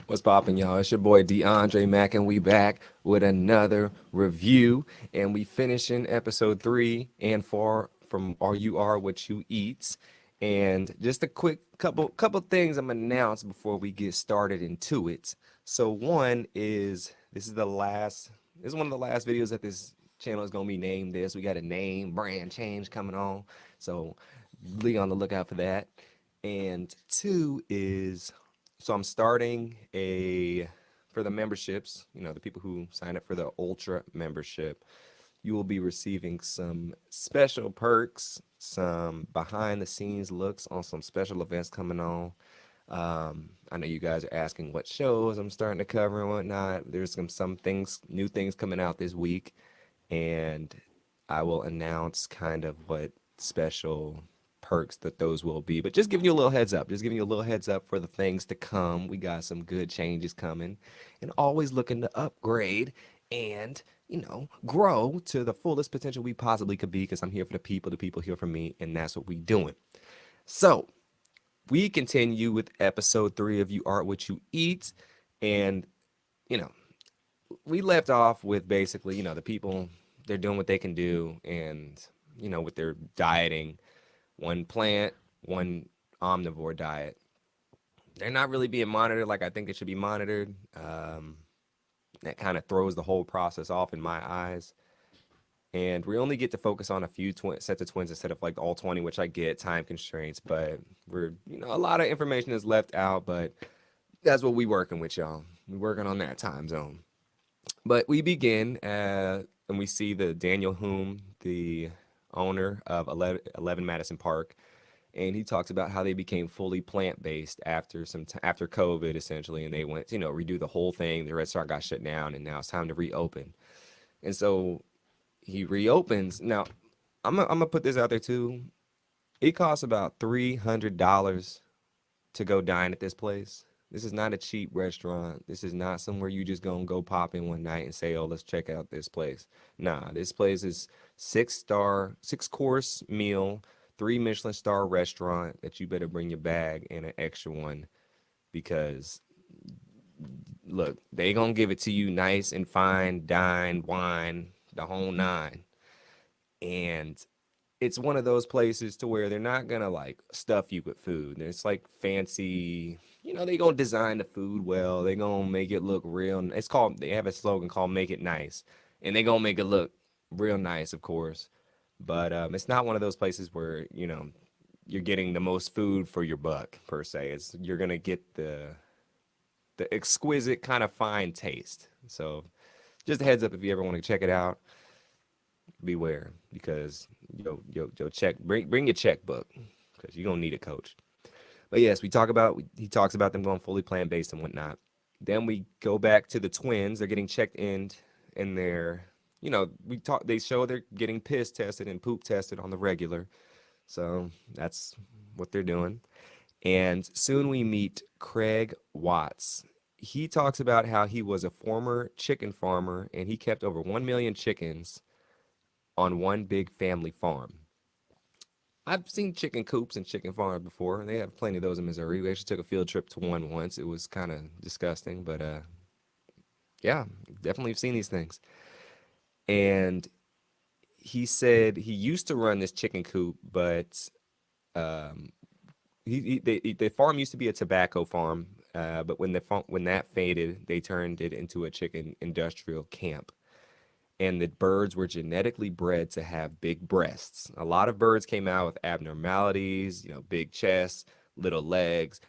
What's poppin', y'all? It's your boy DeAndre Mack, and we back with another review. And we finishing episode 3 and 4 from Are You Are What You Eat. And just a quick couple things I'm gonna announce before we get started into it. So one is this is one of the last videos that this channel is gonna be named this. We got a name brand change coming on. So be on the lookout for that. And two is so I'm starting a for the memberships, the people who sign up for the Ultra membership, you will be receiving some special perks, some behind the scenes looks on some special events coming on. I know you guys are asking what shows I'm starting to cover and whatnot. There's some things, new things coming out this week, and I will announce kind of what special perks that those will be. But just giving you a little heads up, just giving you a little heads up for the things to come. We got some good changes coming, and always looking to upgrade and grow to the fullest potential we possibly could be. Because I'm here for the people here for me, and that's what we doing. So we continue with episode 3 of You Are What You Eat, and you know we left off with basically, the people, they're doing what they can do, and with their dieting, one plant, one omnivore diet. They're not really being monitored like I think it should be monitored. That kind of throws the whole process off in my eyes. And we only get to focus on a few sets of twins instead of like all 20, which I get time constraints, but a lot of information is left out, but that's what we working with, y'all. We working on that time zone. But we begin and we see the Daniel Hume, the owner of 11 Madison Park, and he talks about how they became fully plant-based after after COVID essentially, and they went to, redo the whole thing. The restaurant got shut down, and now it's time to reopen. And so he reopens. Now, I'm gonna put this out there too. It costs about $300 to go dine at this place. This is not a cheap restaurant. This is not somewhere you just gonna go pop in one night and say, "Oh, let's check out this place." Nah, this place is 6-star, 6-course meal, 3 Michelin star restaurant that you better bring your bag and an extra one because look, they gonna give it to you nice and fine, dine, wine, the whole nine. And it's one of those places to where they're not gonna like stuff you with food. It's like fancy, they gonna design the food well. They gonna make it look real. They have a slogan called "Make It Nice," and they gonna make it look real nice, of course. But it's not one of those places where you're getting the most food for your buck per se. You're gonna get the exquisite kind of fine taste. So just a heads up if you ever want to check it out, beware because yo check bring your checkbook because you're gonna need a coach. But yes, he talks about them going fully plant based and whatnot. Then we go back to the twins. They're getting checked in their they show they're getting piss tested and poop tested on the regular. So that's what they're doing. And soon we meet Craig Watts. He talks about how he was a former chicken farmer and he kept over 1 million chickens on one big family farm. I've seen chicken coops and chicken farms before. They have plenty of those in Missouri. We actually took a field trip to one once. It was kind of disgusting, but yeah, definitely seen these things. And he said he used to run this chicken coop, but um, the farm used to be a tobacco farm. But when that faded, they turned it into a chicken industrial camp. And the birds were genetically bred to have big breasts. A lot of birds came out with abnormalities, big chests, little legs,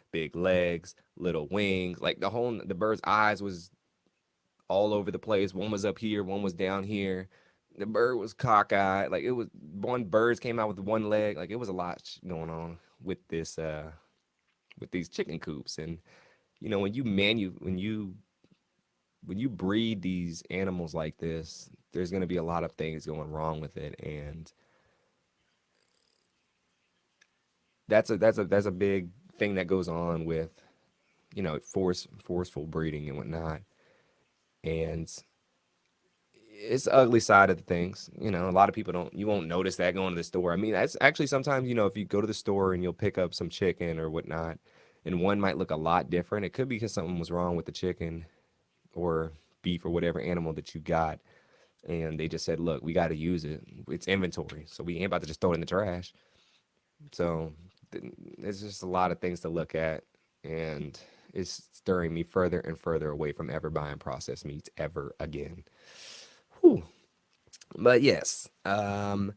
little wings. Like the bird's eyes was all over the place. One was up here, one was down here. The bird was cockeyed. Like it was one birds came out with one leg. Like it was a lot going on with this with these chicken coops. And when you breed these animals like this, there's going to be a lot of things going wrong with it, and that's a big thing that goes on with forceful breeding and whatnot, and it's the ugly side of the things. A lot of people don't you won't notice that going to the store. I mean, that's actually sometimes if you go to the store and you'll pick up some chicken or whatnot, and one might look a lot different. It could be because something was wrong with the chicken or beef or whatever animal that you got, and they just said, "Look, we got to use it. It's inventory, so we ain't about to just throw it in the trash." So there's just a lot of things to look at, and it's stirring me further and further away from ever buying processed meats ever again. Whew. But yes, a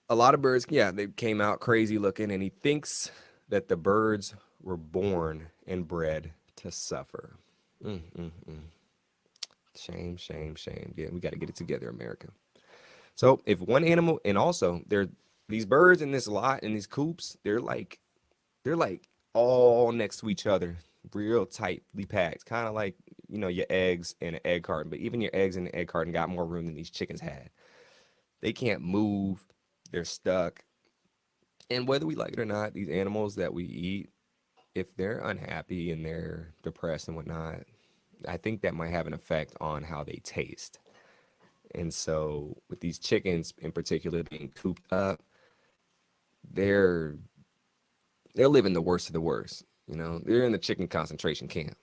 lot of birds, yeah, they came out crazy looking, and he thinks that the birds were born and bred to suffer. Mm, mm, mm. Shame, shame, shame. Yeah, we got to get it together, America. So if one animal, and also they're these birds in this lot in these coops, they're like all next to each other, real tightly packed, kind of like your eggs in an egg carton. But even your eggs in an egg carton got more room than these chickens had. They can't move. They're stuck. And whether we like it or not, these animals that we eat, if they're unhappy and they're depressed and whatnot, I think that might have an effect on how they taste. And so, with these chickens in particular being cooped up, they're they're living the worst of the worst. They're in the chicken concentration camp,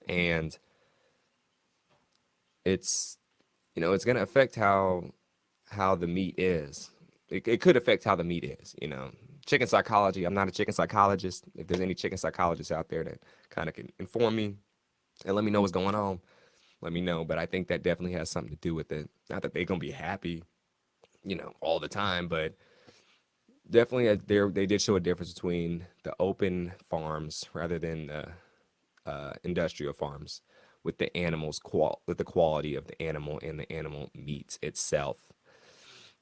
and it's it's going to affect how the meat is. It could affect how the meat is. Chicken psychology. I'm not a chicken psychologist. If there's any chicken psychologists out there that kind of can inform me and let me know what's going on, let me know. But I think that definitely has something to do with it. Not that they're gonna be happy, all the time, but definitely they did show a difference between the open farms rather than the industrial farms with the with the quality of the animal and the animal meat itself.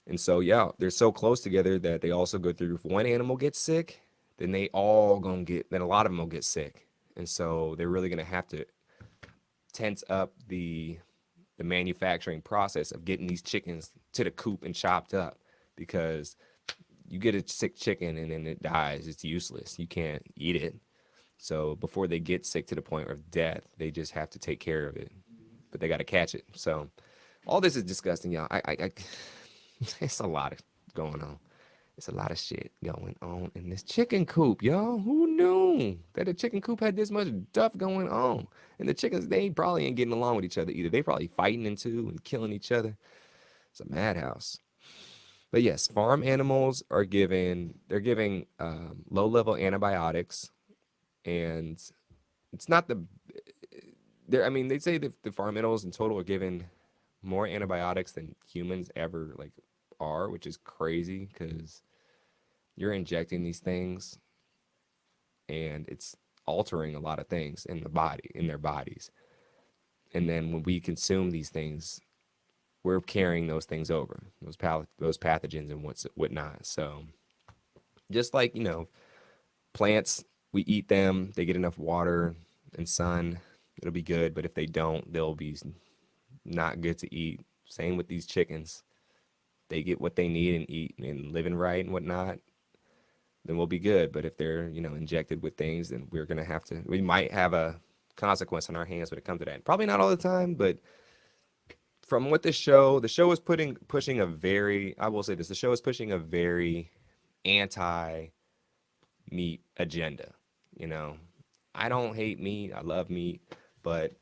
And so yeah, they're so close together that they also go through. If one animal gets sick, then they all gonna get. Then a lot of them will get sick, and so they're really gonna have to tense up the manufacturing process of getting these chickens to the coop and chopped up, because you get a sick chicken and then it dies, it's useless. You can't eat it. So before they get sick to the point of death, they just have to take care of it, but they got to catch it. So all this is disgusting, y'all. It's a lot of going on. It's a lot of shit going on in this chicken coop, y'all. Who knew that a chicken coop had this much stuff going on? And the chickens, they probably ain't getting along with each other either. They probably fighting into and killing each other. It's a madhouse. But yes, farm animals they're giving low-level antibiotics, and it's not I mean, they say that the farm animals in total are given more antibiotics than humans ever like are, which is crazy because you're injecting these things and it's altering a lot of things in their bodies. And then when we consume these things, we're carrying those things over, those pathogens and whatnot. So just like, plants, we eat them, they get enough water and sun, it'll be good. But if they don't, they'll be not good to eat. Same with these chickens. They get what they need and eat and living right and whatnot, then we'll be good. But if they're, injected with things, then we might have a consequence on our hands when it comes to that. Probably not all the time, but from what the show is pushing a very, I will say this, the show is pushing a very anti meat agenda. You know, I don't hate meat, I love meat, but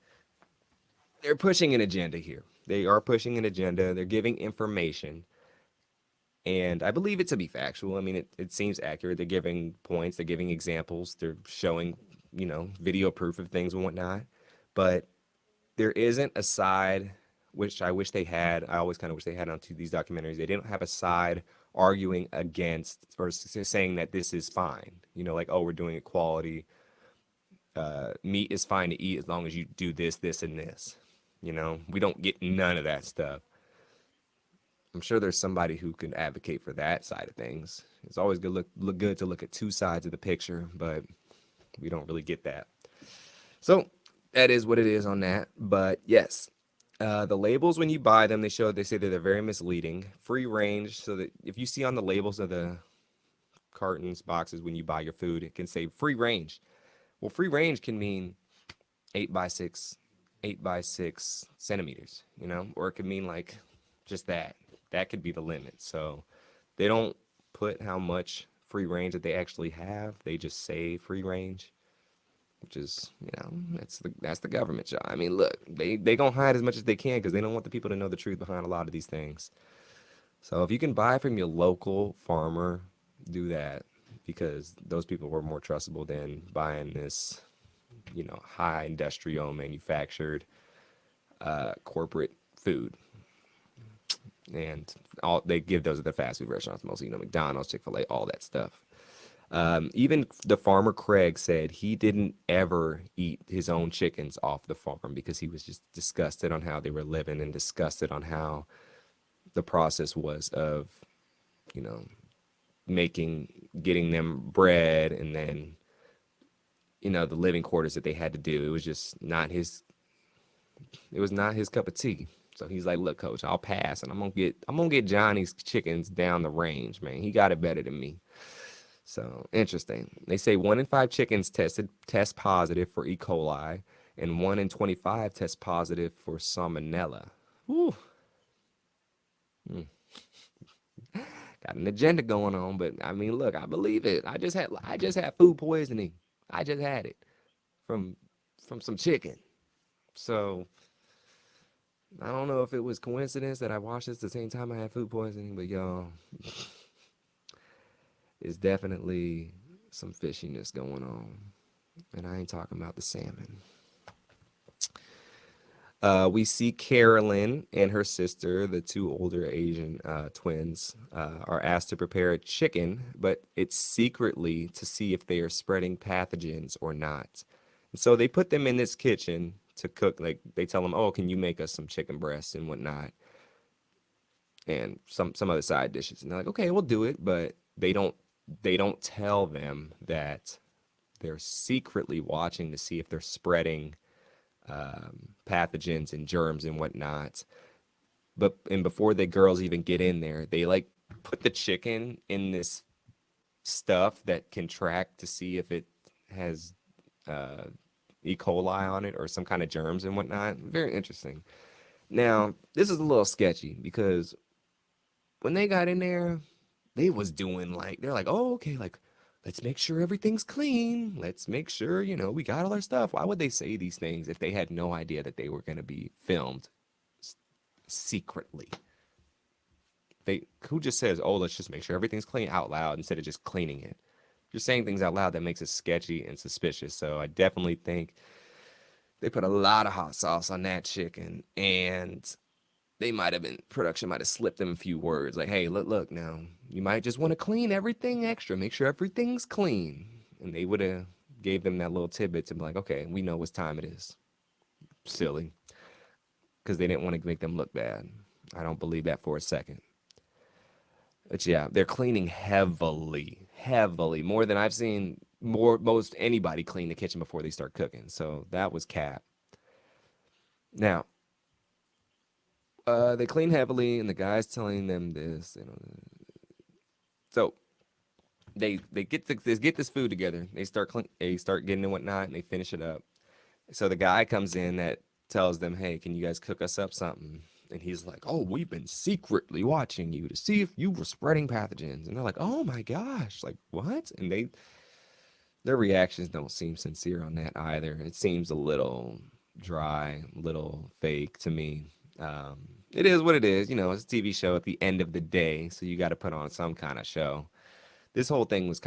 they're pushing an agenda here. They are pushing an agenda. They're giving information, and I believe it to be factual. I mean, it seems accurate. They're giving points, they're giving examples, they're showing, video proof of things and whatnot. But there isn't a side, which I wish they had. I always kind of wish they had onto these documentaries. They didn't have a side arguing against or saying that this is fine. Like, oh, we're doing equality. Meat is fine to eat as long as you do this, this, and this. We don't get none of that stuff. I'm sure there's somebody who can advocate for that side of things. It's always look good to look at two sides of the picture, but we don't really get that. So that is what it is on that. But yes, the labels when you buy them, they say that they're very misleading. Free range, so that if you see on the labels of the cartons, boxes when you buy your food, it can say free range. Well, free range can mean 8 by 6, 8 by 6 centimeters, or it could mean like just that. That could be the limit. So they don't put how much free range that they actually have. They just say free range, which is, that's the government job. I mean, look, they gonna hide as much as they can because they don't want the people to know the truth behind a lot of these things. So if you can buy from your local farmer, do that because those people were more trustable than buying this, high industrial manufactured corporate food. And all they give those at the fast food restaurants mostly, McDonald's, Chick-fil-A, all that stuff. Even the farmer Craig said he didn't ever eat his own chickens off the farm because he was just disgusted on how they were living and disgusted on how the process was of, you know, getting them bread and then, the living quarters that they had to do. It was just not it was not his cup of tea. So he's like, look, coach, I'll pass and I'm gonna get Johnny's chickens down the range, man. He got it better than me. So interesting. They say 1 in 5 chickens test positive for E. coli, and 1 in 25 test positive for salmonella. Whew. Got an agenda going on, but I mean, look, I believe it. I just had food poisoning. I just had it from some chicken. So I don't know if it was coincidence that I watched this at the same time I had food poisoning, but y'all, it's definitely some fishiness going on. And I ain't talking about the salmon. We see Carolyn and her sister, the 2 older Asian twins, are asked to prepare a chicken, but it's secretly to see if they are spreading pathogens or not. And so they put them in this kitchen to cook. Like they tell them, "Oh, can you make us some chicken breasts and whatnot, and some other side dishes?" And they're like, "Okay, we'll do it," but they don't tell them that they're secretly watching to see if they're spreading pathogens and germs and whatnot. And before the girls even get in there, they like put the chicken in this stuff that can track to see if it has E. coli on it or some kind of germs and whatnot. Very interesting. Now, this is a little sketchy because when they got in there, they was doing they're like, oh, okay, like, let's make sure everything's clean. Let's make sure, we got all our stuff. Why would they say these things if they had no idea that they were going to be filmed secretly? Who just says, oh, let's just make sure everything's clean out loud instead of just cleaning it? You're saying things out loud that makes it sketchy and suspicious. So I definitely think they put a lot of hot sauce on that chicken, and production might have slipped them a few words like, hey, look now, you might just want to clean everything extra, make sure everything's clean. And they would have gave them that little tidbit to be like, okay, we know what time it is. Silly. Because they didn't want to make them look bad. I don't believe that for a second. But yeah, they're cleaning heavily, more than I've seen most anybody clean the kitchen before they start cooking. So that was cap. Now, they clean heavily, and the guy's telling them this. So they get this food together. They start getting and whatnot, and they finish it up. So the guy comes in that tells them, "Hey, can you guys cook us up something?" And he's like, "Oh, we've been secretly watching you to see if you were spreading pathogens." And they're like, "Oh my gosh, like what?" And their reactions don't seem sincere on that either. It seems a little dry, little fake to me. It is what it is. It's a TV show at the end of the day, so you got to put on some kind of show. This whole thing was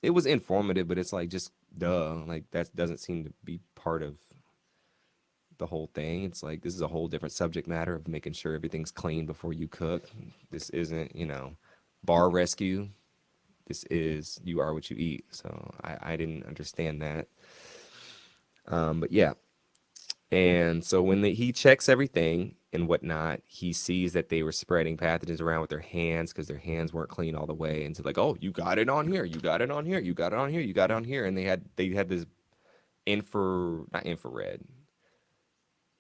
it was informative, but it's like, just duh. Like, that doesn't seem to be part of the whole thing. It's like, this is a whole different subject matter of making sure everything's clean before you cook. This isn't, bar rescue. This is You Are What You Eat. So I didn't understand that. But yeah. And so when he checks everything and whatnot, he sees that they were spreading pathogens around with their hands because their hands weren't clean all the way. And so like, oh, you got it on here, you got it on here, you got it on here, you got it on here. And they had this not infrared,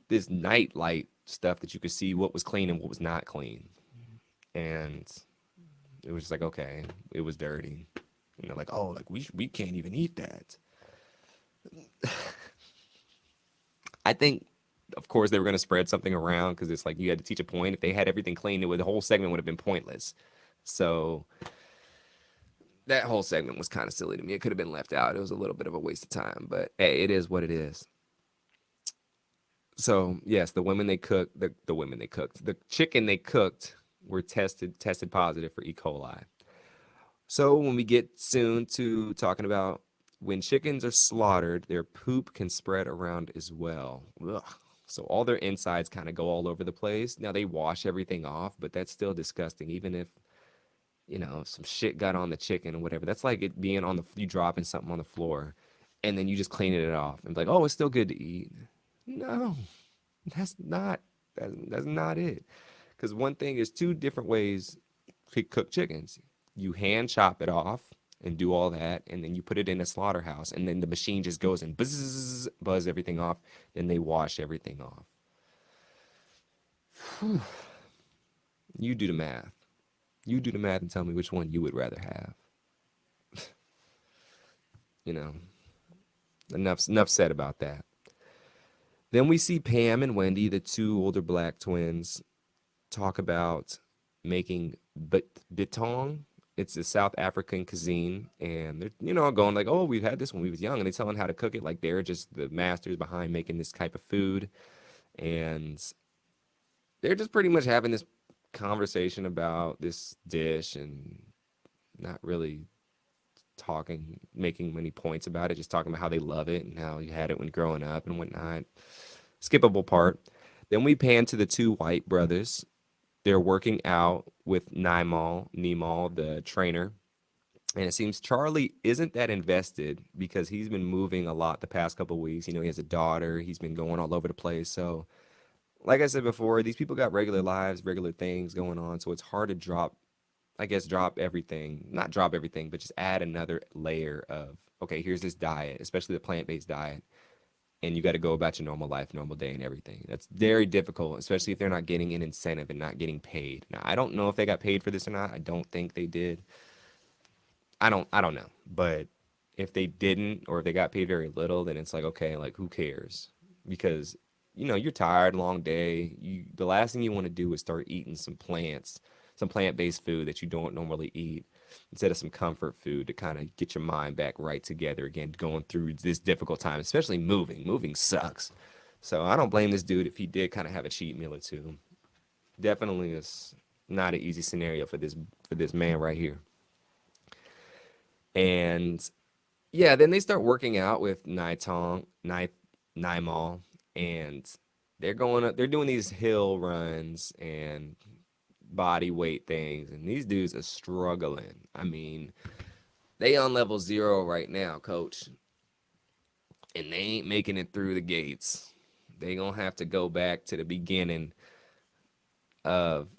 this night light stuff that you could see what was clean and what was not clean. And it was just like, okay, it was dirty. And they're like, oh, like we can't even eat that. I think, of course, they were going to spread something around because it's like you had to teach a point. If they had everything clean, the whole segment would have been pointless. So that whole segment was kind of silly to me. It could have been left out. It was a little bit of a waste of time, but hey, it is what it is. So yes, the chicken they cooked were tested positive for E. coli. So when we get soon to talking about when chickens are slaughtered, their poop can spread around as well. Ugh. So all their insides kind of go all over the place. Now they wash everything off, but that's still disgusting. Even if, some shit got on the chicken or whatever. That's like it being you dropping something on the floor and then you just cleaning it off and be like, oh, it's still good to eat. No, that's not that's not it. Because one thing is two different ways to cook chickens. You hand chop it off and do all that, and then you put it in a slaughterhouse, and then the machine just goes and buzz everything off. Then they wash everything off. You do the math. You do the math and tell me which one you would rather have. You know, enough said about that. Then we see Pam and Wendy, the two older black twins, talk about making bitong. It's a South African cuisine, and they're going like, "Oh, we've had this when we was young," and they telling how to cook it like they're just the masters behind making this type of food, and they're just pretty much having this conversation about this dish and not really making many points about it, just talking about how they love it and how you had it when growing up and whatnot. Skippable part. Then we pan to the two white brothers. They're working out with Nimal, the trainer. And it seems Charlie isn't that invested because he's been moving a lot the past couple of weeks. He has a daughter. He's been going all over the place. So, like I said before, these people got regular lives, regular things going on. So it's hard to drop everything. Not drop everything, but just add another layer of, okay, here's this diet, especially the plant-based diet. And you got to go about your normal life, normal day, and everything. That's very difficult, especially if they're not getting an incentive and not getting paid. Now, I don't know if they got paid for this or not. I don't think they did. I don't know. But if they didn't, or if they got paid very little, then it's like, okay, like who cares? Because you're tired, long day. The last thing you want to do is start eating some plant-based food that you don't normally eat, instead of some comfort food to kind of get your mind back right together again, going through this difficult time, especially moving. Moving sucks. So I don't blame this dude if he did kind of have a cheat meal or two. Definitely is not an easy scenario for this man right here. And yeah, then they start working out with Naimal, and they're doing these hill runs and body weight things, and these dudes are struggling. I mean, they on level 0 right now, coach, and they ain't making it through the gates. They gonna have to go back to the beginning of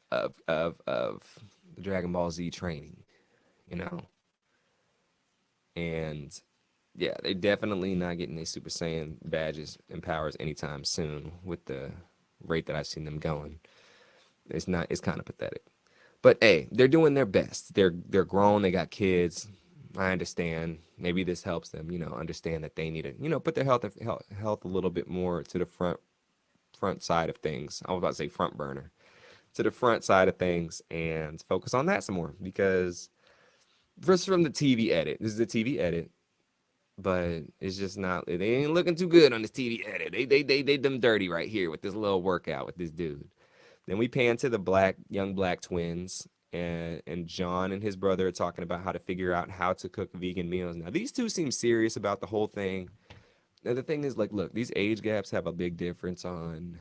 of the Dragon Ball Z training, you know, and yeah, they definitely not getting their Super Saiyan badges and powers anytime soon with the rate that I've seen them going. It's not. It's kind of pathetic. But hey, they're doing their best. They're grown. They got kids. I understand. Maybe this helps them, understand that they need to, put their health a little bit more to the front side of things. I was about to say front burner, to the front side of things, and focus on that some more. Because first from the TV edit, this is a TV edit, but it's just not. They ain't looking too good on this TV edit. They them dirty right here with this little workout with this dude. Then we pan to the young black twins, and John and his brother are talking about how to figure out how to cook vegan meals. Now, these two seem serious about the whole thing. Now, the thing is, like, look, these age gaps have a big difference and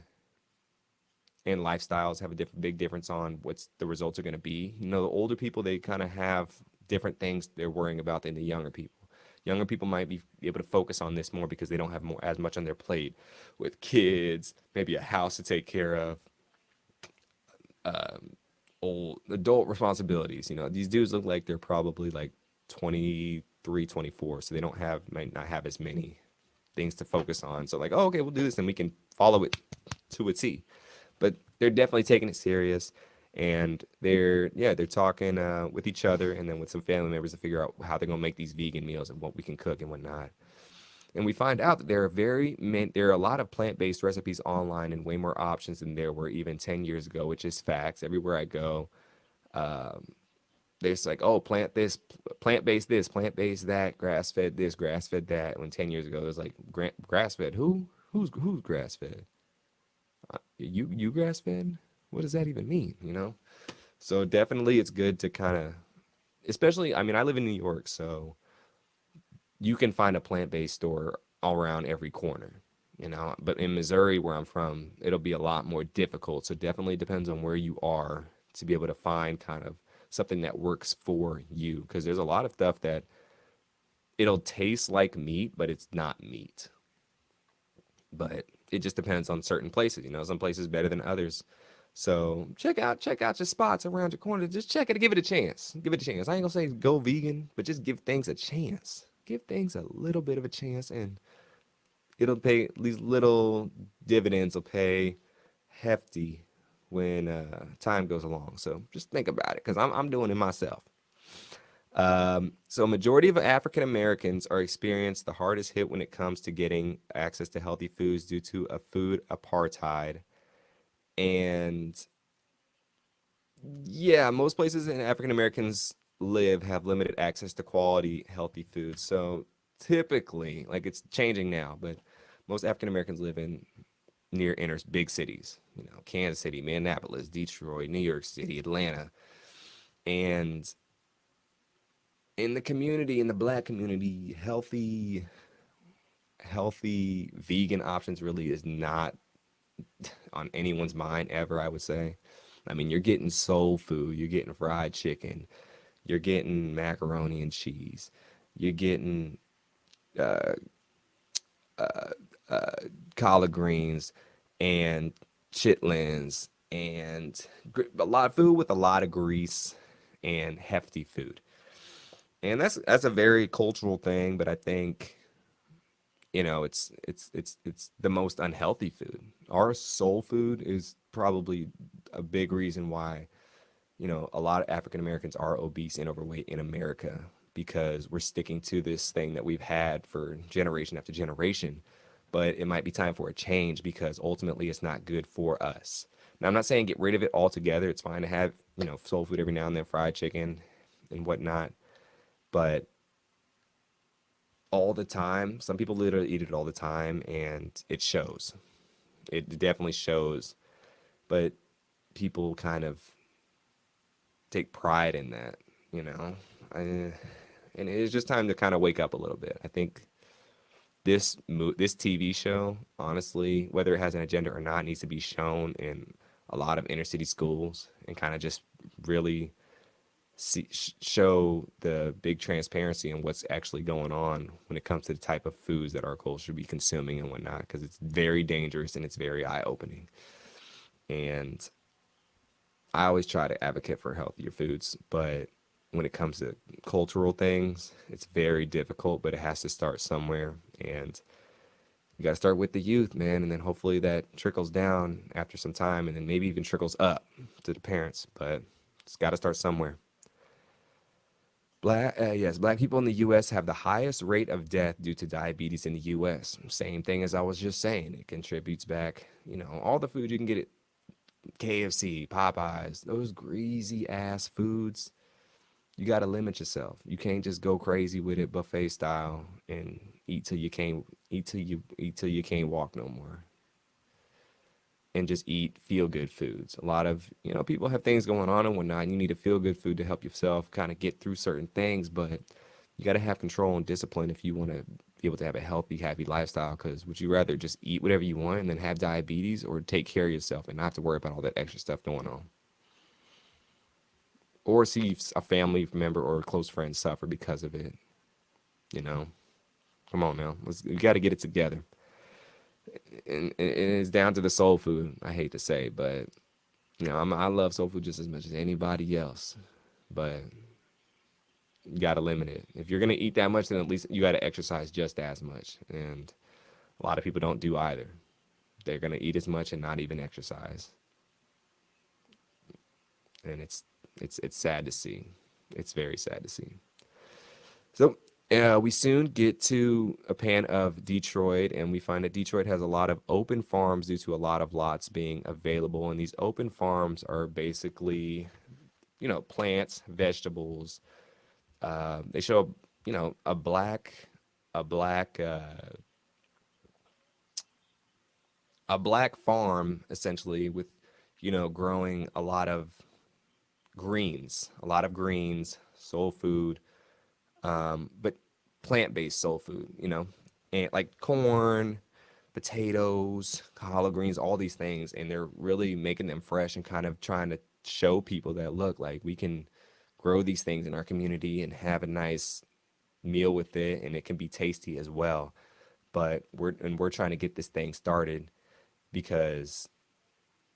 lifestyles have a big difference on what's the results are going to be. The older people, they kind of have different things they're worrying about than the younger people. Younger people might be able to focus on this more because they don't have as much on their plate with kids, maybe a house to take care of, old adult responsibilities. These dudes look like they're probably like 23, 24, so they might not have as many things to focus on. So like, oh, okay, we'll do this and we can follow it to a T. But they're definitely taking it serious, and they're talking with each other and then with some family members to figure out how they're gonna make these vegan meals and what we can cook and whatnot. And we find out that there are a lot of plant-based recipes online and way more options than there were even 10 years ago, which is facts. Everywhere I go, There's like, oh, plant this, plant-based this, plant-based that, grass-fed this, grass-fed that. When 10 years ago, it was like grass-fed. Who's grass-fed? You grass-fed? What does that even mean? So definitely it's good to kind of, especially, I mean, I live in New York, so you can find a plant-based store all around every corner, But in Missouri, where I'm from, it'll be a lot more difficult. So definitely depends on where you are to be able to find kind of something that works for you. Because there's a lot of stuff that it'll taste like meat, but it's not meat. But it just depends on certain places. Some places better than others. So check out your spots around your corner. Just check it, give it a chance. Give it a chance. I ain't gonna say go vegan, but just give things a chance. Give things a little bit of a chance, and it'll pay. These little dividends will pay hefty when time goes along. So just think about it, because I'm doing it myself. So majority of African Americans are experienced the hardest hit when it comes to getting access to healthy foods due to a food apartheid. And yeah, most places in African Americans live have limited access to quality, healthy food. So typically, like it's changing now, but most African Americans live in near inner big cities, Kansas City, Minneapolis, Detroit, New York City, Atlanta. And in the community, in the black community, healthy vegan options really is not on anyone's mind ever, I would say. I mean, you're getting soul food, you're getting fried chicken, you're getting macaroni and cheese, you're getting collard greens and chitlins and a lot of food with a lot of grease and hefty food. And that's a very cultural thing, but I think it's the most unhealthy food. Our soul food is probably a big reason why a lot of African Americans are obese and overweight in America, because we're sticking to this thing that we've had for generation after generation. But it might be time for a change, because ultimately it's not good for us. Now, I'm not saying get rid of it altogether. It's fine to have, soul food every now and then, fried chicken and whatnot. But all the time, some people literally eat it all the time, and it shows. It definitely shows. But people kind of take pride in that, you know. I, and it's just time to kind of wake up a little bit. I think this TV show, honestly, whether it has an agenda or not, needs to be shown in a lot of inner city schools, and kind of just really show the big transparency and what's actually going on when it comes to the type of foods that our culture should be consuming and whatnot, because it's very dangerous and it's very eye-opening. And I always try to advocate for healthier foods, but when it comes to cultural things, it's very difficult, but it has to start somewhere. And you got to start with the youth, man, and then hopefully that trickles down after some time, and then maybe even trickles up to the parents, but it's got to start somewhere. Black people in the U.S. have the highest rate of death due to diabetes in the U.S. Same thing as I was just saying. It contributes back, all the food you can get at KFC, Popeyes, those greasy ass foods. You got to limit yourself. You can't just go crazy with it buffet style and eat till you can't walk no more. And just eat feel good foods. A lot of, people have things going on and whatnot. And you need a feel good food to help yourself kind of get through certain things, but you got to have control and discipline if you want to be able to have a healthy, happy lifestyle. Because would you rather just eat whatever you want and then have diabetes, or take care of yourself and not have to worry about all that extra stuff going on? Or see a family member or a close friend suffer because of it, you know? Come on now. You got to get it together. And it's down to the soul food, I hate to say, but I love soul food just as much as anybody else, but you got to limit it. If you're going to eat that much, then at least you got to exercise just as much. And a lot of people don't do either. They're going to eat as much and not even exercise. And it's sad to see. It's very sad to see. So we soon get to a pan of Detroit, and we find that Detroit has a lot of open farms due to a lot of lots being available. And these open farms are basically plants, vegetables. They show, a black, a black farm essentially with, growing a lot of greens, soul food, but plant-based soul food, and like corn, potatoes, collard greens, all these things, and they're really making them fresh and kind of trying to show people that look like we can grow these things in our community and have a nice meal with it, and it can be tasty as well. But we're trying to get this thing started because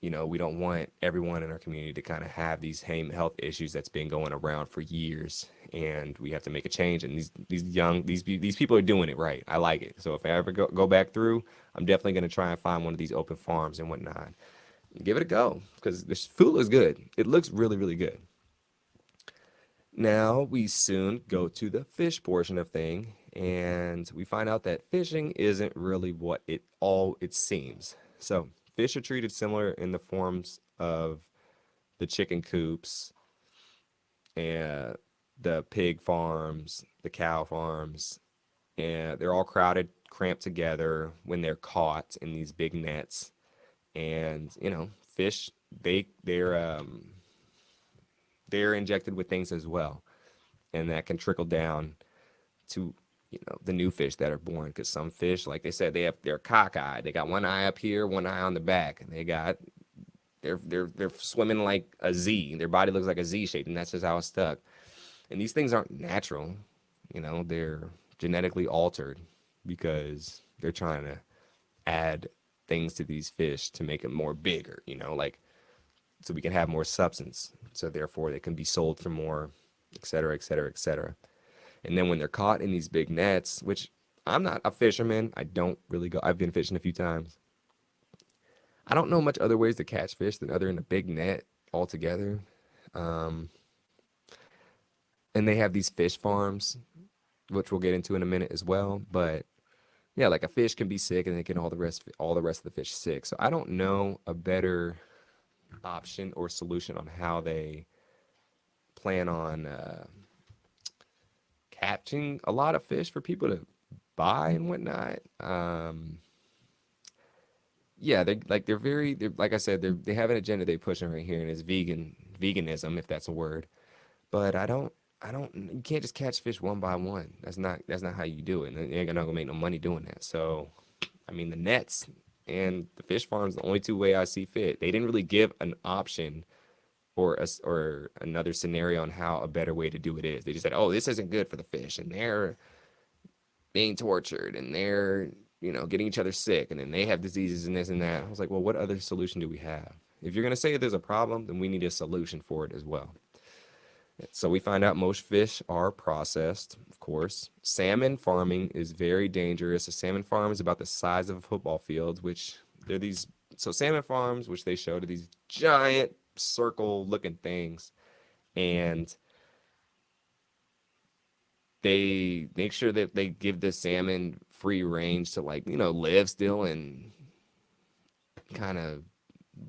we don't want everyone in our community to kind of have these health issues that's been going around for years, and we have to make a change. And these people are doing it right. I like it. So if I ever go back through, I'm definitely going to try and find one of these open farms and whatnot. Give it a go because this food looks good. It looks really, really good. Now we soon go to the fish portion of thing, and we find out that fishing isn't really what it seems. So fish are treated similar in the forms of the chicken coops and the pig farms, the cow farms, and they're all crowded, cramped together when they're caught in these big nets. And fish they're injected with things as well, and that can trickle down to the new fish that are born. Because some fish, like they said, they're cockeyed. They got one eye up here, one eye on the back, and they're swimming like a Z. Their body looks like a Z shape, and that's just how it's stuck. And these things aren't natural. They're genetically altered because they're trying to add things to these fish to make them more bigger. Like so we can have more substance. So therefore, they can be sold for more, et cetera, et cetera, et cetera. And then when they're caught in these big nets, which I'm not a fisherman, I don't really go. I've been fishing a few times. I don't know much other ways to catch fish than other than a big net altogether. Um, and they have these fish farms, which we'll get into in a minute as well. But yeah, like a fish can be sick and they can all the rest of the fish sick. So I don't know a better option or solution on how they plan on catching a lot of fish for people to buy and whatnot. Yeah, they're like I said, they have an agenda they pushing right here, and it's veganism, if that's a word. But you can't just catch fish one by one. That's not how you do it. And you ain't gonna make no money doing that. So, I mean, the nets and the fish farms, the only two way I see fit. They didn't really give an option or another scenario on how a better way to do it is. They just said, "Oh, this isn't good for the fish, and they're being tortured, and they're getting each other sick, and then they have diseases and this and that." I was like, "Well, what other solution do we have? If you're gonna say there's a problem, then we need a solution for it as well." So we find out most fish are processed, of course. Salmon farming is very dangerous. A salmon farm is about the size of a football field, which they're these. So salmon farms, which they showed, are these giant circle-looking things, and they make sure that they give the salmon free range to live still and kind of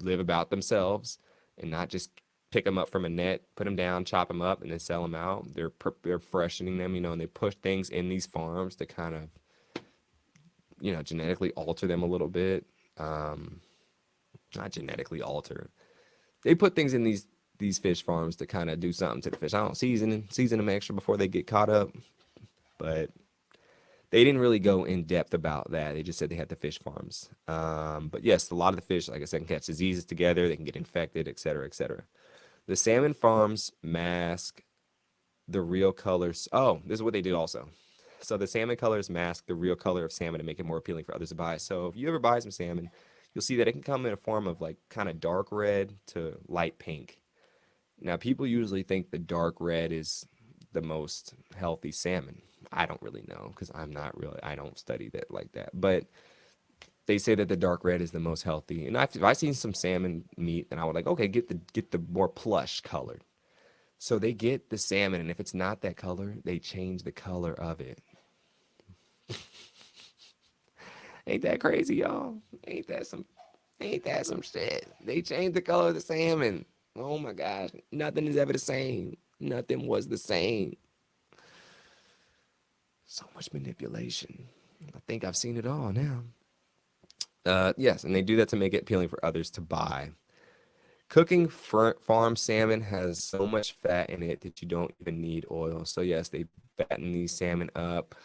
live about themselves and not just pick them up from a net, put them down, chop them up, and then sell them out. They're freshening them, and they push things in these farms to kind of genetically alter them a little bit. Not genetically alter. They put things in these fish farms to kind of do something to the fish. I don't season them extra before they get caught up, but they didn't really go in depth about that. They just said they had the fish farms. But yes, a lot of the fish, like I said, can catch diseases together. They can get infected, et cetera, et cetera. The salmon farms mask the real colors. Oh, this is what they do also. So the salmon colors mask the real color of salmon to make it more appealing for others to buy. So if you ever buy some salmon, you'll see that it can come in a form of like kind of dark red to light pink. Now, people usually think the dark red is the most healthy salmon. I don't really know because I don't study that like that. But they say that the dark red is the most healthy. And I've seen some salmon meat, and I would like, okay, get the more plush colored. So they get the salmon, and if it's not that color, they change the color of it. Ain't that crazy, y'all? Ain't that some shit? They change the color of the salmon. Oh my gosh, nothing is ever the same. Nothing was the same. So much manipulation. I think I've seen it all now. Yes, and they do that to make it appealing for others to buy. Cooking farm salmon has so much fat in it that you don't even need oil. So yes, they fatten these salmon up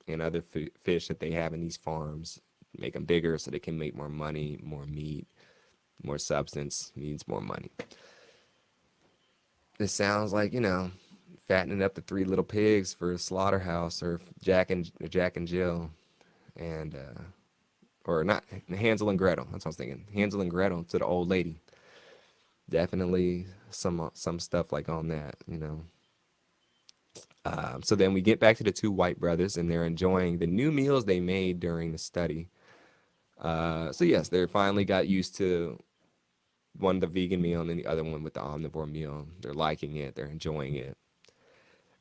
and other fish that they have in these farms, make them bigger so they can make more money, more meat, more substance means more money. This sounds like, fattening up the three little pigs for a slaughterhouse or Jack and Jill and or not Hansel and Gretel. That's what I was thinking. Hansel and Gretel to the old lady. Definitely some stuff like on that. So then we get back to the two white brothers, and they're enjoying the new meals they made during the study. So yes, they finally got used to one the vegan meal and then the other one with the omnivore meal. They're liking it. They're enjoying it.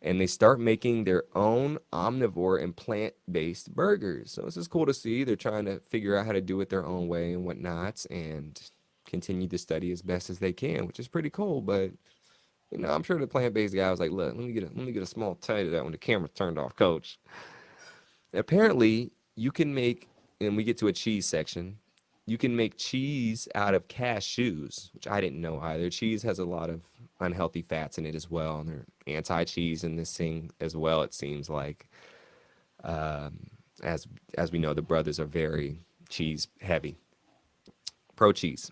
And they start making their own omnivore and plant-based burgers. So this is cool to see. They're trying to figure out how to do it their own way and whatnot, and continue to study as best as they can, which is pretty cool. But I'm sure the plant-based guy was like, "Look, let me get a small taste of that when the camera turned off, Coach." Apparently, you can make, and we get to a cheese section. You can make cheese out of cashews, which I didn't know either. Cheese has a lot of unhealthy fats in it as well, and they're anti-cheese in this thing as well. It seems like, as as we know, the brothers are very cheese heavy, pro cheese.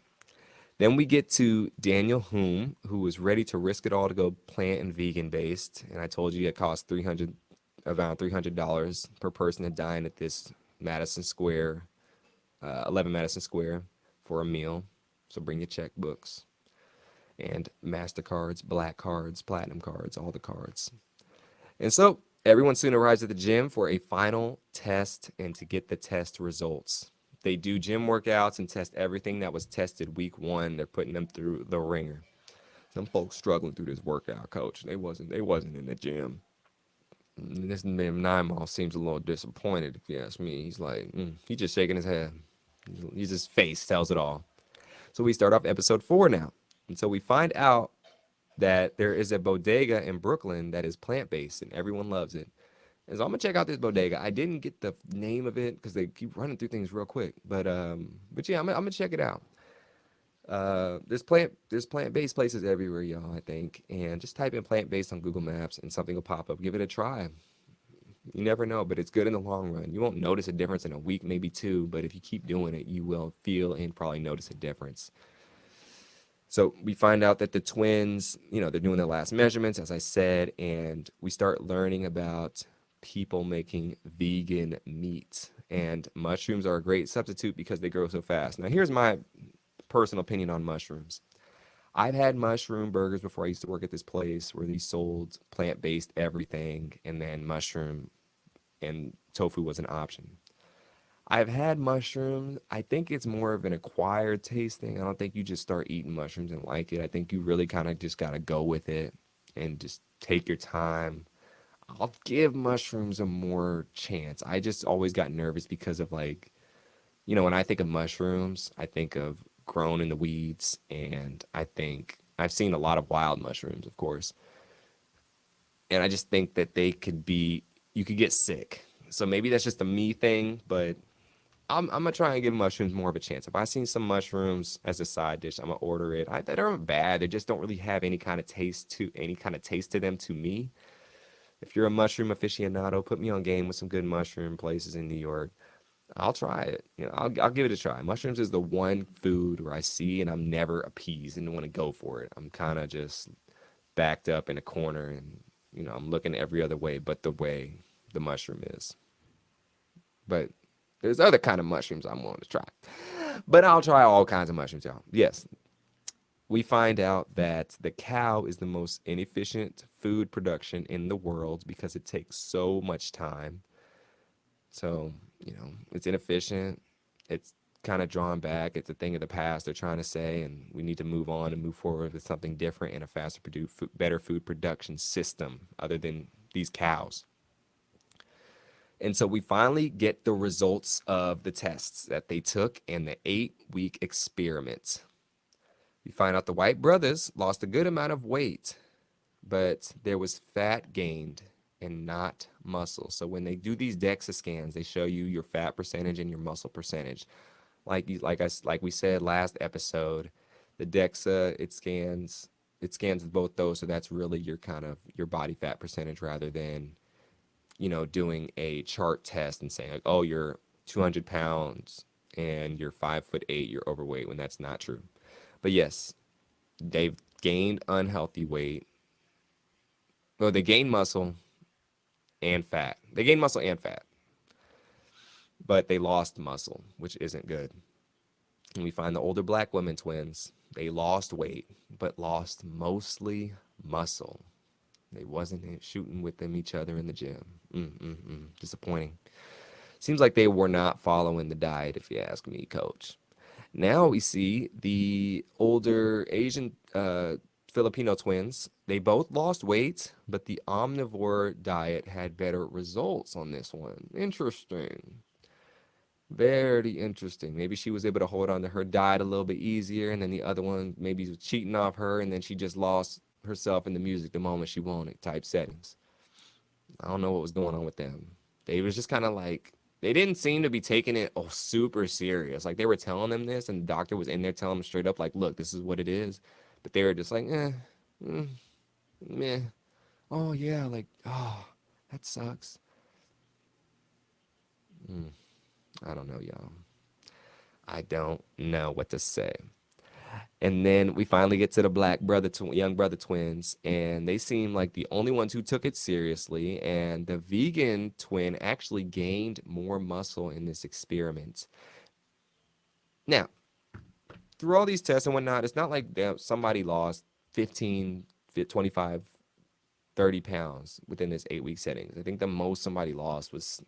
Then we get to Daniel Hume, who was ready to risk it all to go plant and vegan based. And I told you it cost around $300 per person to dine at this Madison Square, 11 Madison Square, for a meal. So bring your checkbooks and MasterCards, Black Cards, Platinum Cards, all the cards. And so everyone soon arrives at the gym for a final test and to get the test results. They do gym workouts and test everything that was tested week one. They're putting them through the ringer. Some folks struggling through this workout, Coach. They wasn't in the gym. This man Nine Mall seems a little disappointed, if you ask me. He's like, he's just shaking his head. His face tells it all. So we start off episode 4 now. And so we find out that there is a bodega in Brooklyn that is plant-based and everyone loves it. And so I'm gonna check out this bodega. I didn't get the name of it because they keep running through things real quick. But yeah, I'm gonna check it out. There's plant-based places everywhere, y'all, I think. And just type in plant-based on Google Maps and something will pop up. Give it a try. You never know, but it's good in the long run. You won't notice a difference in a week, maybe two, but if you keep doing it, you will feel and probably notice a difference. So we find out that the twins, they're doing their last measurements, as I said, and we start learning about people making vegan meat. And mushrooms are a great substitute because they grow so fast. Now, here's my personal opinion on mushrooms. I've had mushroom burgers before. I used to work at this place where they sold plant-based everything, and then mushroom and tofu was an option. I've had mushrooms. I think it's more of an acquired taste thing. I don't think you just start eating mushrooms and like it. I think you really kind of just got to go with it and just take your time. I'll give mushrooms a more chance. I just always got nervous because of like, when I think of mushrooms, I think of grown in the weeds, and I think I've seen a lot of wild mushrooms, of course. And I just think that you could get sick. So maybe that's just a me thing, but I'm gonna try and give mushrooms more of a chance. If I seen some mushrooms as a side dish, I'm gonna order it. They aren't bad. They just don't really have any kind of taste to them to me. If you're a mushroom aficionado, put me on game with some good mushroom places in New York. I'll try it. I'll give it a try. Mushrooms is the one food where I see and I'm never appeased and want to go for it. I'm kind of just backed up in a corner and I'm looking every other way but the way the mushroom is. But there's other kind of mushrooms I'm willing to try. But I'll try all kinds of mushrooms, y'all. Yes. We find out that the cow is the most inefficient food production in the world because it takes so much time. So, it's inefficient. It's kind of drawn back. It's a thing of the past, they're trying to say, and we need to move on and move forward with something different and a better food production system other than these cows. And so we finally get the results of the tests that they took in the 8-week experiment. You find out the White brothers lost a good amount of weight, but there was fat gained and not muscle. So when they do these DEXA scans, they show you your fat percentage and your muscle percentage. Like we said last episode, the DEXA it scans both those, so that's really your kind of your body fat percentage rather than doing a chart test and saying like, oh, you're 200 pounds and you're 5'8", you're overweight when that's not true. But yes, they've gained unhealthy weight. Well, they gained muscle and fat. They gained muscle and fat, but they lost muscle, which isn't good. And we find the older black women twins. They lost weight, but lost mostly muscle. They wasn't shooting with them each other in the gym. Disappointing. Seems like they were not following the diet, if you ask me, coach. Now we see the older Asian Filipino twins. They both lost weight, but the omnivore diet had better results on this one. Interesting. Very interesting. Maybe she was able to hold on to her diet a little bit easier, and then the other one maybe was cheating off her, and then she just lost herself in the music the moment she wanted type settings. I don't know what was going on with them. They was just kind of like they didn't seem to be taking it super serious. Like they were telling them this, and the doctor was in there telling them straight up, like, "Look, this is what it is." But they were just like, meh. Oh yeah, like that sucks. I don't know, y'all. I don't know what to say. And then we finally get to the young brother twins, and they seem like the only ones who took it seriously. And the vegan twin actually gained more muscle in this experiment. Now, through all these tests and whatnot, it's not like somebody lost 15, 25, 30 pounds within this 8-week setting. I think the most somebody lost was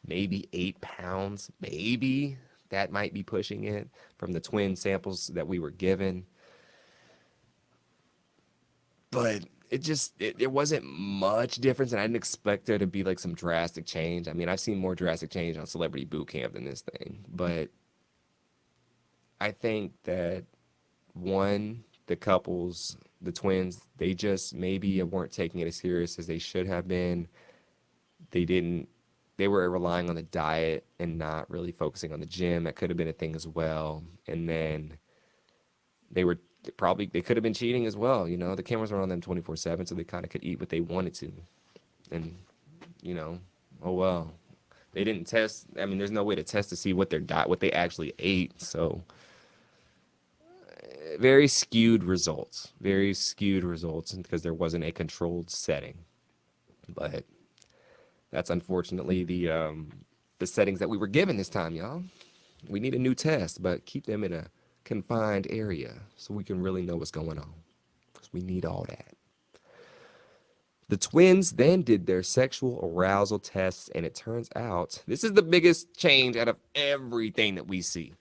maybe 8 pounds, maybe. That might be pushing it from the twin samples that we were given. But there wasn't much difference, and I didn't expect there to be like some drastic change. I mean, I've seen more drastic change on Celebrity Boot Camp than this thing. But I think that the couples, the twins, they just maybe weren't taking it as serious as they should have been. They didn't they were relying on the diet and not really focusing on the gym. That could have been a thing as well. And then they were they could have been cheating as well. The cameras were on them 24/7, so they kind of could eat what they wanted to. And, you know, oh well. They didn't test. I mean, there's no way to test to see what what they actually ate. So very skewed results because there wasn't a controlled setting. But that's unfortunately the settings that we were given this time, y'all. We need a new test, but keep them in a confined area so we can really know what's going on, because we need all that. The twins then did their sexual arousal tests, and it turns out this is the biggest change out of everything that we see.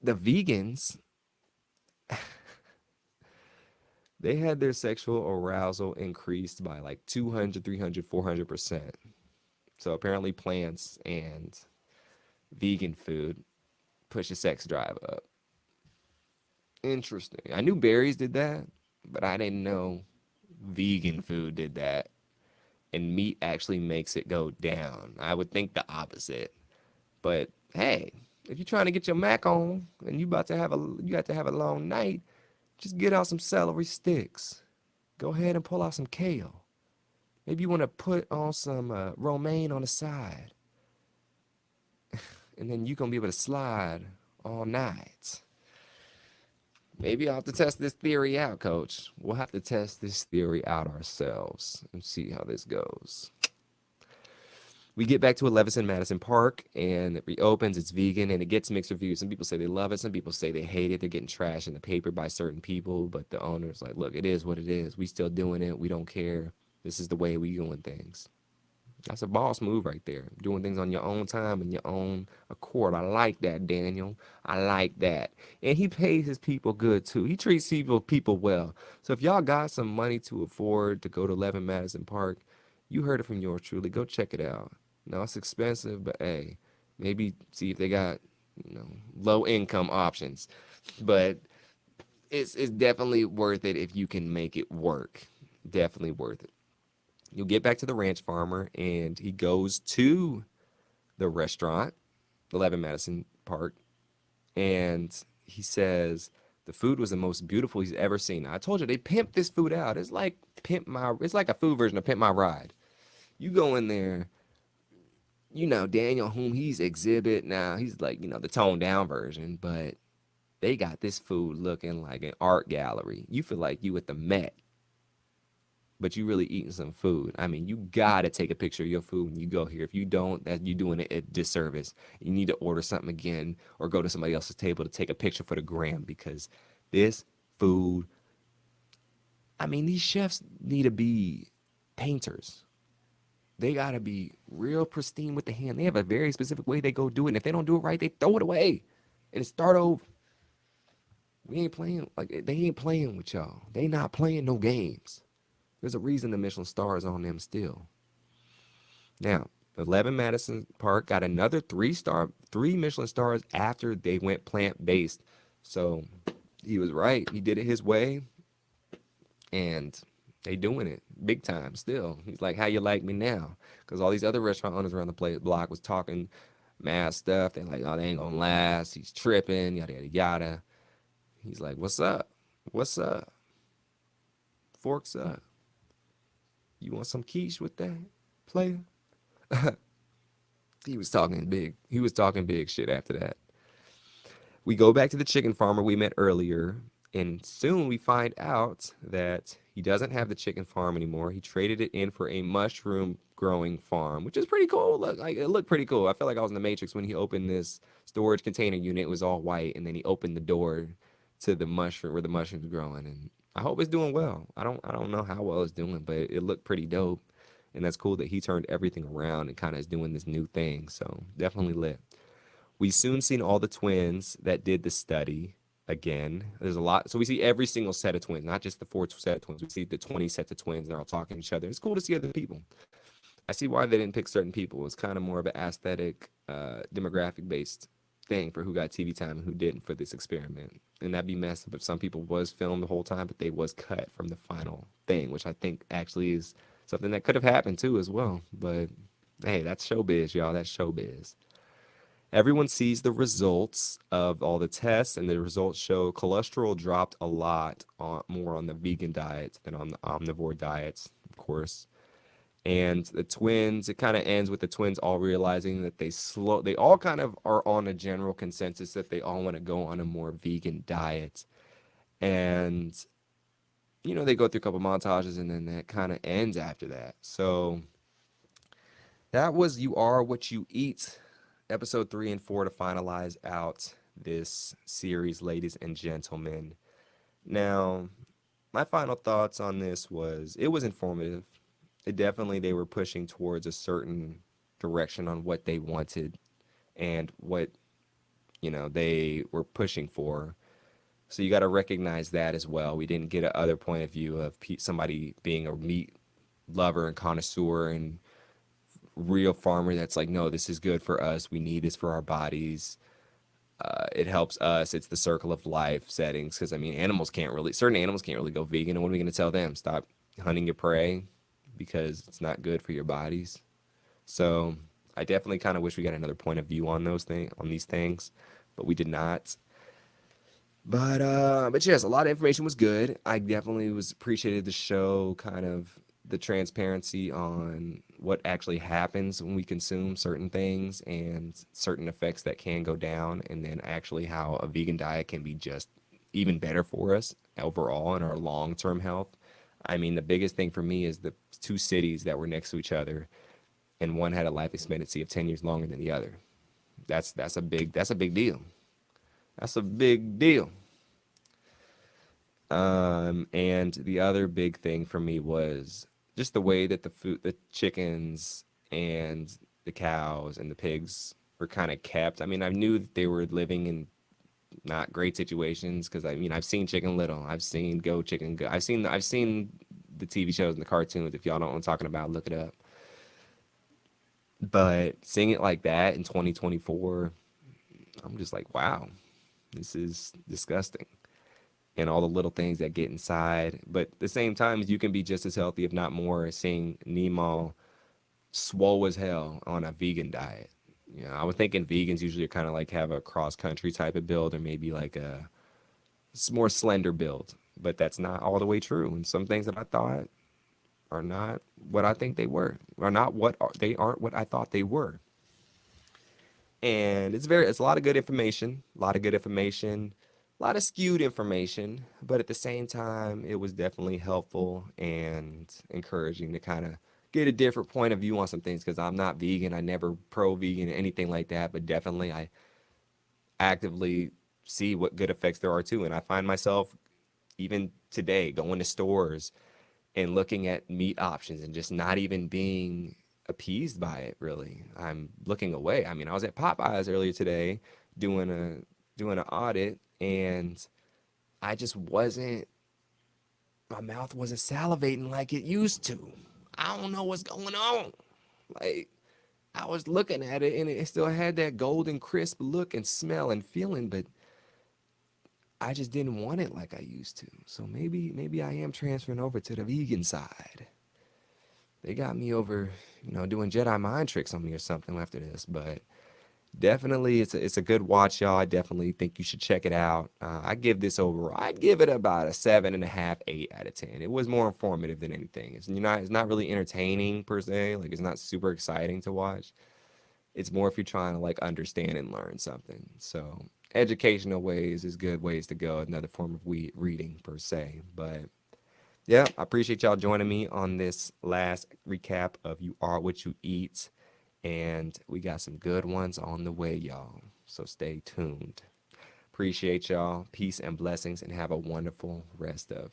The vegans, they had their sexual arousal increased by like 200, 300, 400%. So apparently plants and vegan food push your sex drive up. Interesting. I knew berries did that, but I didn't know vegan food did that. And meat actually makes it go down. I would think the opposite. But hey, if you're trying to get your mac on and you got to have a long night, just get out some celery sticks. Go ahead and pull out some kale. Maybe you want to put on some romaine on the side. And then you're going to be able to slide all night. Maybe I'll have to test this theory out, coach. We'll have to test this theory out ourselves and see how this goes. We get back to Leveson Madison Park, and it reopens. It's vegan, and it gets mixed reviews. Some people say they love it. Some people say they hate it. They're getting trashed in the paper by certain people, but the owner's like, look, it is what it is. We still doing it. We don't care. This is the way we doing things. That's a boss move right there. Doing things on your own time and your own accord. I like that, Daniel. I like that. And he pays his people good, too. He treats people well. So if y'all got some money to afford to go to 11 Madison Park, you heard it from yours truly. Go check it out. No, it's expensive, but hey, maybe see if they got, low income options. But it's definitely worth it if you can make it work. Definitely worth it. You'll get back to the ranch farmer, and he goes to the restaurant, 11 Madison Park, and he says the food was the most beautiful he's ever seen. I told you they pimped this food out. It's like a food version of Pimp My Ride. You go in there, Daniel, whom he's exhibit now, he's like, the toned down version, but they got this food looking like an art gallery. You feel like you at the Met, but you really eating some food. I mean, you gotta take a picture of your food when you go here. If you don't, that you doing it a disservice. You need to order something again or go to somebody else's table to take a picture for the gram because this food, I mean, these chefs need to be painters. They gotta be real pristine with the hand. They have a very specific way they go do it. And if they don't do it right, they throw it away and start over. We ain't playing like they ain't playing with y'all. They not playing no games. There's a reason the Michelin star is on them still. Now, 11 Madison Park got another three Michelin stars after they went plant-based. So he was right. He did it his way, and they doing it big time still. He's like, how you like me now? Because all these other restaurant owners around the block was talking mad stuff. They're like, oh, they ain't gonna last. He's tripping, yada, yada, yada. He's like, what's up? What's up? Forks up. You want some quiche with that, player? He was talking big. He was talking big shit after that. We go back to the chicken farmer we met earlier, and soon we find out that he doesn't have the chicken farm anymore. He traded it in for a mushroom growing farm, which is pretty cool. It looked pretty cool. I felt like I was in the Matrix when he opened this storage container unit. It was all white, and then he opened the door to the mushroom where the mushrooms growing. And I hope it's doing well. I don't know how well it's doing, but it looked pretty dope. And that's cool that he turned everything around and kind of is doing this new thing. So definitely lit. We soon seen all the twins that did the study again. There's a lot. So we see every single set of twins, not just the four set of twins. We see the 20 sets of twins. They're all talking to each other. It's cool to see other people. I see why they didn't pick certain people. It's kind of more of an aesthetic, demographic based thing for who got TV time and who didn't for this experiment. And that'd be messed up if some people was filmed the whole time, but they was cut from the final thing, which I think actually is something that could have happened too as well. But hey, that's showbiz, y'all. That's showbiz. Everyone sees the results of all the tests, and the results show cholesterol dropped a lot more on the vegan diet than on the omnivore diets, of course. And the twins, it kind of ends with the twins all realizing that they all kind of are on a general consensus that they all want to go on a more vegan diet. And, they go through a couple montages and then that kind of ends after that. So that was You Are What You Eat, episode 3 and 4 to finalize out this series, ladies and gentlemen. Now, my final thoughts on this was it was informative. They were pushing towards a certain direction on what they wanted and what they were pushing for. So you got to recognize that as well. We didn't get a other point of view of somebody being a meat lover and connoisseur and real farmer that's like, no, this is good for us. We need this for our bodies. It helps us. It's the circle of life settings. Because I mean, certain animals can't really go vegan. And what are we going to tell them? Stop hunting your prey because it's not good for your bodies. So I definitely kind of wish we got another point of view on these things, but we did not. But yes, a lot of information was good. I definitely was appreciated the show, kind of the transparency on what actually happens when we consume certain things and certain effects that can go down, and then actually how a vegan diet can be just even better for us overall in our long-term health. I mean, the biggest thing for me is the two cities that were next to each other, and one had a life expectancy of 10 years longer than the other. That's a big deal. That's a big deal. And the other big thing for me was just the way that the chickens and the cows and the pigs were kind of kept. I mean, I knew that they were living in not great situations because I mean, I've seen Chicken Little, I've seen Go Chicken Go, I've seen the TV shows and the cartoons. If y'all don't know what I'm talking about, look it up. But seeing it like that in 2024, I'm just like, wow, this is disgusting. and all the little things that get inside. But at the same time, you can be just as healthy, if not more, seeing Nemo swole as hell on a vegan diet. You know, I was thinking vegans usually kind of like have a cross country type of build or maybe like a more slender build, but that's not all the way true. And some things that I thought are not what I think they were, are not what they aren't what I thought they were. And it's a lot of good information, a lot of skewed information, but at the same time, it was definitely helpful and encouraging to kind of get a different point of view on some things because I'm not vegan, I never pro vegan, anything like that, but definitely I actively see what good effects there are too. And I find myself even today going to stores and looking at meat options and just not even being appeased by it really. I'm looking away. I mean, I was at Popeyes earlier today doing an audit and I just wasn't my mouth wasn't salivating like it used to. I don't know what's going on. Like I was looking at it and it still had that golden crisp look and smell and feeling, but I just didn't want it like I used to. So maybe I am transferring over to the vegan side. They got me over, doing Jedi mind tricks on me or something after this, but definitely it's a good watch, y'all. I definitely think you should check it out. I'd give it about a 7.5, 8 out of 10. It was more informative than anything. It's not really entertaining per se. Like it's not super exciting to watch. It's more if you're trying to like understand and learn something. So educational ways is good ways to go. Another form of reading per se. But yeah, I appreciate y'all joining me on this last recap of You Are What You Eat. And we got some good ones on the way, y'all. So stay tuned. Appreciate y'all. Peace and blessings, and have a wonderful rest of